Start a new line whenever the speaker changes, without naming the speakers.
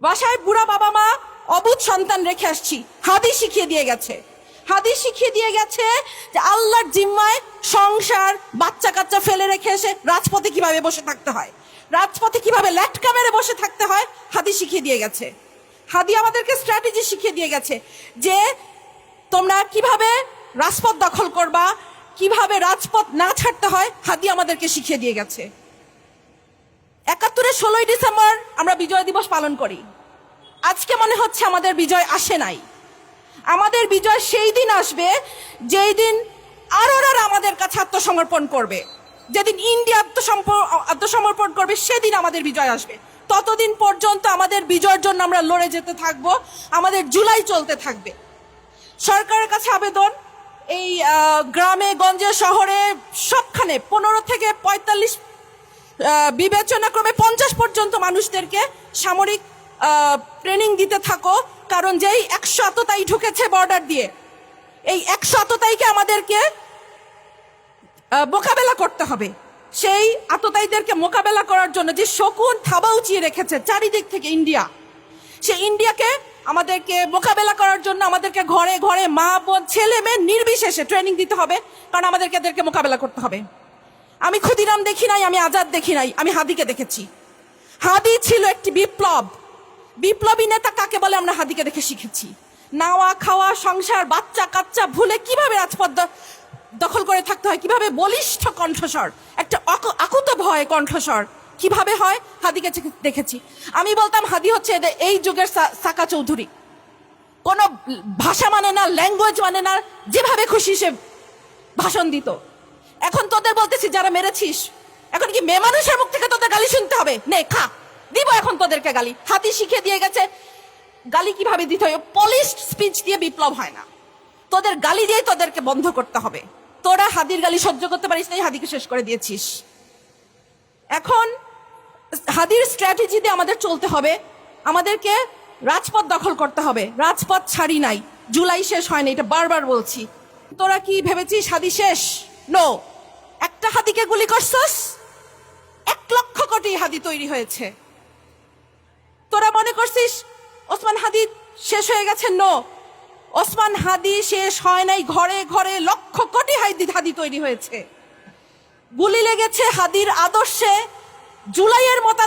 বাসায় বুড়া বাবা মা অবুঝ সন্তান রেখে আসছি, হাদিস শিখিয়ে দিয়ে গেছে। হাদিস শিখিয়ে দিয়ে গেছে যে আল্লাহর জিম্মায় সংসার বাচ্চা কাচ্চা ফেলে রেখে এসে রাজপথে কিভাবে বসে থাকতে হয়, রাজপথে কিভাবে ল্যাটকা মেরে বসে থাকতে হয়, হাদিস শিখিয়ে দিয়ে গেছে। হাদি আমাদেরকে স্ট্র্যাটেজি শিখিয়ে দিয়ে গেছে যে তোমরা কিভাবে রাজপথ দখল করবা, কিভাবে রাজপথ না ছাড়তে হয়, হাদি আমাদেরকে শিখিয়ে দিয়ে গেছে। ৭১-এর ১৬ই ডিসেম্বর আমরা বিজয় দিবস পালন করি। আজকে মনে হচ্ছে আমাদের বিজয় আসে নাই। আমাদের বিজয় সেই দিন আসবে যেই দিন আরোরা আমাদের কাছে আত্মসমর্পণ করবে, যেদিন ইন্ডিয়া আত্মসমর্পণ করবে, সেদিন আমাদের বিজয় আসবে। ততদিন পর্যন্ত আমাদের বিজয়ের জন্য আমরা লড়ে যেতে থাকবো, আমাদের জুলাই চলতে থাকবে। সরকারের কাছে আবেদন, এই গ্রামে গঞ্জে শহরে সবখানে ১৫ থেকে ৪৫ বিবেচনাক্রমে ৫০ পর্যন্ত মানুষদেরকে সামরিক ট্রেনিং দিতে থাকো। কারণ যেই ১০০ আততায়ী ঢুকেছে বর্ডার দিয়ে, এই ১০০ আততায়ীকে আমাদেরকে মোকাবেলা করতে হবে। সেই আততায়ীদেরকে মোকাবেলা করার জন্য যে শকুন থাবা উঁচিয়ে রেখেছে চারিদিক থেকে ইন্ডিয়া, সেই ইন্ডিয়াকে আমাদেরকে মোকাবেলা করার জন্য আমাদেরকে ঘরে ঘরে মা বোন ছেলে মেয়ে নির্বিশেষে ট্রেনিং দিতে হবে, কারণ আমাদেরকে এদেরকে মোকাবেলা করতে হবে। আমি ক্ষুদিরাম দেখি নাই, আমি আজাদ দেখি নাই, আমি হাদিকে দেখেছি। হাদি ছিল একটি বিপ্লবী নেতা কাকে বলে আমরা হাদিকে দেখে শিখেছি। নাওয়া খাওয়া সংসার বাচ্চা কাচ্চা ভুলে কিভাবে রাজপথ দখল করে থাকতে হয়, কিভাবে বলিষ্ঠ কণ্ঠস্বর, একটা আকুত ভয় কণ্ঠস্বর কিভাবে হয়, হাদিকে দেখেছি। আমি বলতাম হাদি হচ্ছে এই যুগের সাকা চৌধুরী। কোনো ভাষা মানে না, ল্যাঙ্গুয়েজ মানে না, যেভাবে খুশি সে ভাষণ দিত। এখন তোদের বলতেছি যারা মেরেছিস, এখন কি মেয়ে মানুষের মুখ থেকে তোদের গালি শুনতে হবে? নে খা, দিব এখন তোদেরকে গালি। হাদি শিখিয়ে দিয়ে গেছে গালি কিভাবে দিতে হয়। পলিশড স্পিচ দিয়ে বিপ্লব হয় না, তোদের গালি দিয়ে তোদেরকে বন্ধ করতে হবে। তোরা হাদির গালি সহ্য করতে পারিস নাই, হাদিকে শেষ করে দিয়েছিস। এখন হাদির স্ট্র্যাটেজি দিয়ে আমাদের চলতে হবে, আমাদেরকে রাজপথ দখল করতে হবে। রাজপথ ছাড়ি নাই, জুলাই শেষ হয়নি, এটা বারবার বলছি। তোরা কি ভেবেছিস হাদি শেষ? নো, একটা হাদিকে গুলি করছস, ১,০০,০০০ কোটি হাদি তৈরি হয়েছে। তোরা মনে করছিস ওসমান হাদি শেষ হয়ে গেছে? নো, ওসমান হাদি শেষ হয় নাই, ঘরে ঘরে লক্ষ কোটি হাদি তৈরি হয়েছে। গুলি লেগেছে হাদির আদর্শে, জুলাইয়ের মতো